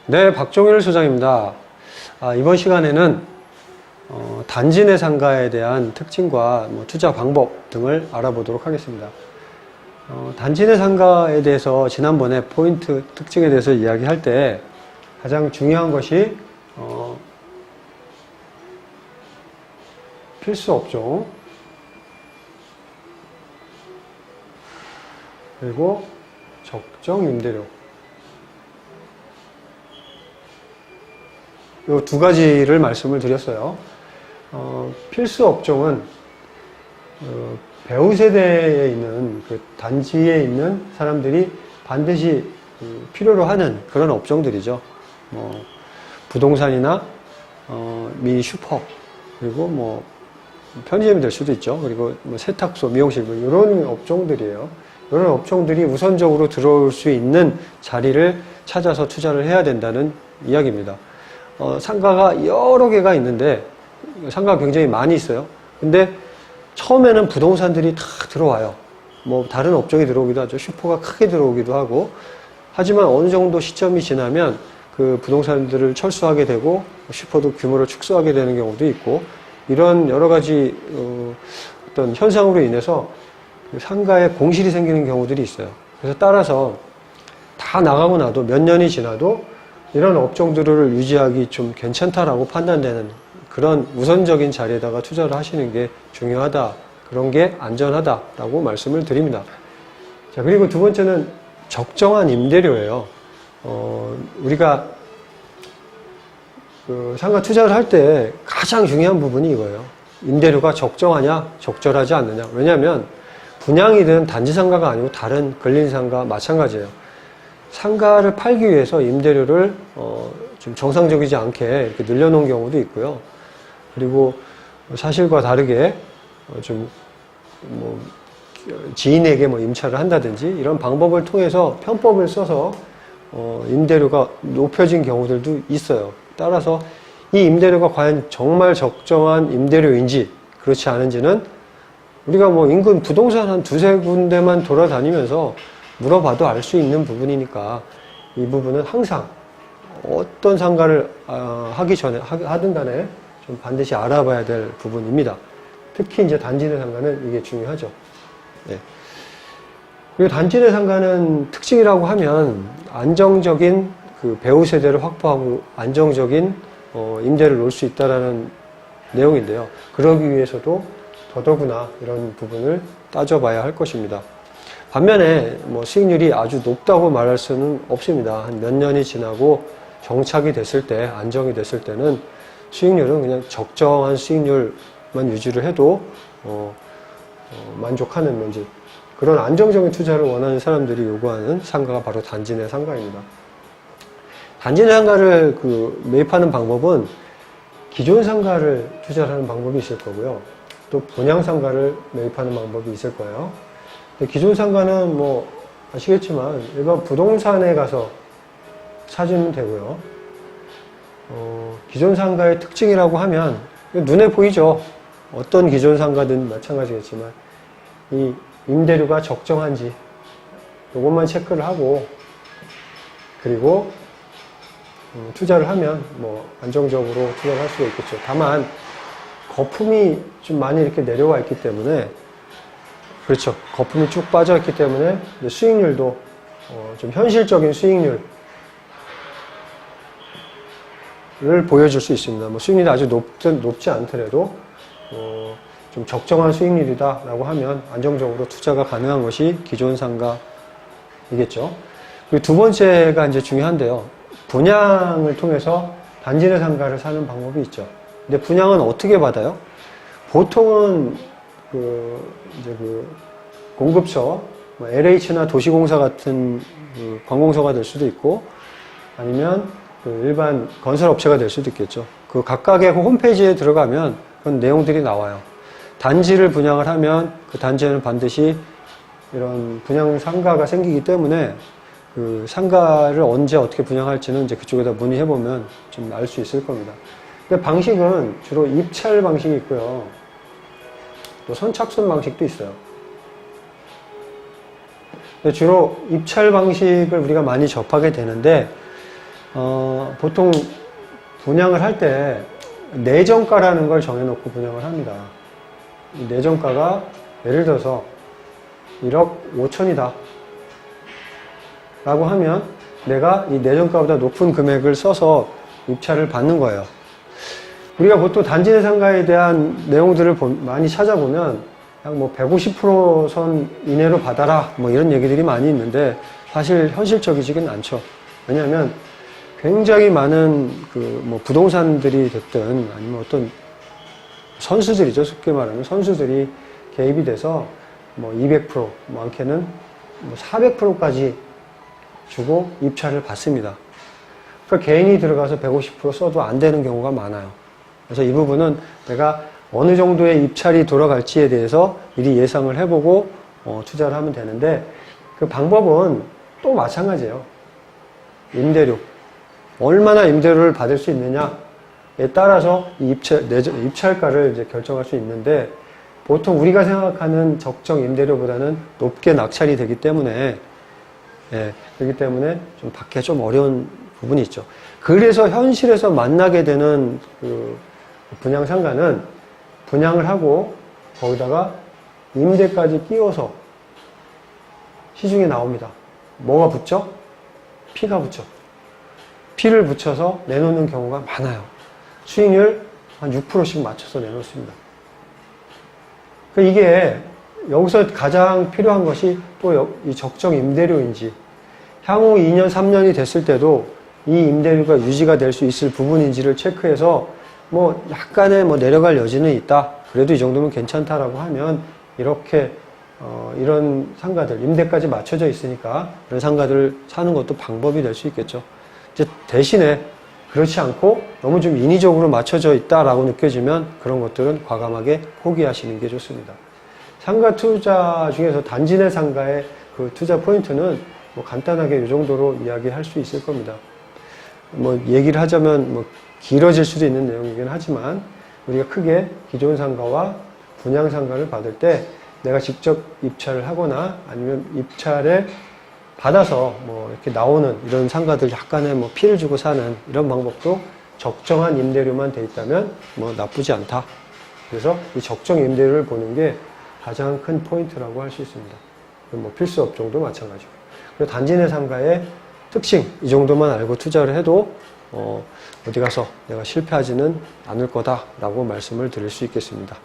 네, 박종일 소장입니다. 이번 시간에는 단지 내 상가에 대한 특징과 투자 방법 등을 알아보도록 하겠습니다. 단지 내 상가에 대해서 지난번에 포인트 특징에 대해서 이야기할 때 가장 중요한 것이 필수 업종, 그리고 적정 임대료, 이 두 가지를 말씀을 드렸어요. 필수 업종은 배우 세대에 있는 그 단지에 있는 사람들이 반드시 필요로 하는 그런 업종들이죠. 부동산이나 미니 슈퍼, 그리고 편의점이 될 수도 있죠. 그리고 세탁소, 미용실, 이런 업종들이에요. 이런 업종들이 우선적으로 들어올 수 있는 자리를 찾아서 투자를 해야 된다는 이야기입니다. 상가가 여러 개가 있는데, 상가가 굉장히 많이 있어요. 근데 처음에는 부동산들이 다 들어와요. 다른 업종이 들어오기도 하죠. 슈퍼가 크게 들어오기도 하고. 하지만 어느 정도 시점이 지나면 그 부동산들을 철수하게 되고, 슈퍼도 규모를 축소하게 되는 경우도 있고, 이런 여러 가지 어떤 현상으로 인해서 상가에 공실이 생기는 경우들이 있어요. 그래서 따라서 다 나가고 나도 몇 년이 지나도 이런 업종들을 유지하기 좀 괜찮다라고 판단되는 그런 우선적인 자리에다가 투자를 하시는 게 중요하다. 그런 게 안전하다라고 말씀을 드립니다. 자, 그리고 두 번째는 적정한 임대료예요. 우리가 상가 투자를 할 때 가장 중요한 부분이 이거예요. 임대료가 적정하냐, 적절하지 않느냐. 왜냐하면 분양이든 단지 상가가 아니고 다른 근린 상가 마찬가지예요. 상가를 팔기 위해서 임대료를 좀 정상적이지 않게 이렇게 늘려놓은 경우도 있고요. 그리고 사실과 다르게 지인에게 임차를 한다든지 이런 방법을 통해서 편법을 써서 임대료가 높여진 경우들도 있어요. 따라서 이 임대료가 과연 정말 적정한 임대료인지 그렇지 않은지는 우리가 인근 부동산 한 두세 군데만 돌아다니면서 물어봐도 알 수 있는 부분이니까 이 부분은 항상 어떤 상가를 하기 전에 하든 간에 좀 반드시 알아봐야 될 부분입니다. 특히 이제 단지 내 상가는 이게 중요하죠. 네. 그리고 단지 내 상가는 특징이라고 하면 안정적인 그 배우 세대를 확보하고 안정적인 임대를 놓을 수 있다라는 내용인데요. 그러기 위해서도 더더구나 이런 부분을 따져봐야 할 것입니다. 반면에 수익률이 아주 높다고 말할 수는 없습니다. 한 몇 년이 지나고 정착이 됐을 때, 안정이 됐을 때는 수익률은 그냥 적정한 수익률만 유지를 해도 만족하는 이제 그런 안정적인 투자를 원하는 사람들이 요구하는 상가가 바로 단지 내 상가입니다. 단지 내 상가를 매입하는 방법은 기존 상가를 투자하는 방법이 있을 거고요. 또 분양 상가를 매입하는 방법이 있을 거예요. 기존 상가는 아시겠지만 일반 부동산에 가서 찾으면 되고요. 기존 상가의 특징이라고 하면 눈에 보이죠. 어떤 기존 상가든 마찬가지겠지만 이 임대료가 적정한지 이것만 체크를 하고 그리고 투자를 하면 안정적으로 투자를 할 수가 있겠죠. 다만 거품이 좀 많이 이렇게 내려와 있기 때문에 그렇죠. 거품이 쭉 빠져 있기 때문에 수익률도 좀 현실적인 수익률을 보여줄 수 있습니다. 수익률이 아주 높지 않더라도 좀 적정한 수익률이다라고 하면 안정적으로 투자가 가능한 것이 기존 상가이겠죠. 그리고 두 번째가 이제 중요한데요. 분양을 통해서 단지 내 상가를 사는 방법이 있죠. 근데 분양은 어떻게 받아요? 보통은 공급처, LH나 도시공사 같은 관공서가 될 수도 있고, 아니면 일반 건설업체가 될 수도 있겠죠. 각각의 홈페이지에 들어가면 그런 내용들이 나와요. 단지를 분양을 하면 그 단지에는 반드시 이런 분양 상가가 생기기 때문에 그 상가를 언제 어떻게 분양할지는 이제 그쪽에다 문의해보면 좀 알 수 있을 겁니다. 근데 방식은 주로 입찰 방식이 있고요. 또 선착순 방식도 있어요. 근데 주로 입찰 방식을 우리가 많이 접하게 되는데 보통 분양을 할 때 내정가라는 걸 정해놓고 분양을 합니다. 이 내정가가 예를 들어서 1억 5천이다 라고 하면 내가 이 내정가보다 높은 금액을 써서 입찰을 받는 거예요. 우리가 보통 단지 내 상가에 대한 내용들을 많이 찾아보면 약 뭐 150% 선 이내로 받아라 뭐 이런 얘기들이 많이 있는데 사실 현실적이지는 않죠. 왜냐하면 굉장히 많은 뭐 부동산들이 됐든 아니면 어떤 선수들이죠. 쉽게 말하면 선수들이 개입이 돼서 뭐 200%, 많게는 뭐 400%까지 주고 입찰을 받습니다. 그러니까 개인이 들어가서 150% 써도 안 되는 경우가 많아요. 그래서 이 부분은 내가 어느 정도의 입찰이 돌아갈지에 대해서 미리 예상을 해보고 투자를 하면 되는데 그 방법은 또 마찬가지예요. 임대료. 얼마나 임대료를 받을 수 있느냐에 따라서 입찰가를 이제 결정할 수 있는데 보통 우리가 생각하는 적정 임대료보다는 높게 낙찰이 되기 때문에 그렇기 때문에 좀 받기 좀 어려운 부분이 있죠. 그래서 현실에서 만나게 되는 그 분양 상가는 분양을 하고 거기다가 임대까지 끼워서 시중에 나옵니다. 뭐가 붙죠? 피가 붙죠. 피를 붙여서 내놓는 경우가 많아요. 수익률 한 6%씩 맞춰서 내놓습니다. 이게 여기서 가장 필요한 것이 또 이 적정 임대료인지 향후 2년, 3년이 됐을 때도 이 임대료가 유지가 될 수 있을 부분인지를 체크해서 뭐 약간의 뭐 내려갈 여지는 있다. 그래도 이 정도면 괜찮다라고 하면 이렇게 이런 상가들, 임대까지 맞춰져 있으니까 이런 상가들을 사는 것도 방법이 될 수 있겠죠. 이제 대신에 그렇지 않고 너무 좀 인위적으로 맞춰져 있다라고 느껴지면 그런 것들은 과감하게 포기하시는 게 좋습니다. 상가 투자 중에서 단지 내 상가의 그 투자 포인트는 뭐 간단하게 이 정도로 이야기할 수 있을 겁니다. 뭐 얘기를 하자면 뭐 길어질 수도 있는 내용이긴 하지만 우리가 크게 기존 상가와 분양 상가를 받을 때 내가 직접 입찰을 하거나 아니면 입찰에 받아서 뭐 이렇게 나오는 이런 상가들 약간의 뭐 피를 주고 사는 이런 방법도 적정한 임대료만 돼 있다면 뭐 나쁘지 않다. 그래서 이 적정 임대료를 보는 게 가장 큰 포인트라고 할 수 있습니다. 뭐 필수 업종도 마찬가지고. 그리고 단지 내 상가의 특징 이 정도만 알고 투자를 해도 어디 가서 내가 실패하지는 않을 거다라고 말씀을 드릴 수 있겠습니다.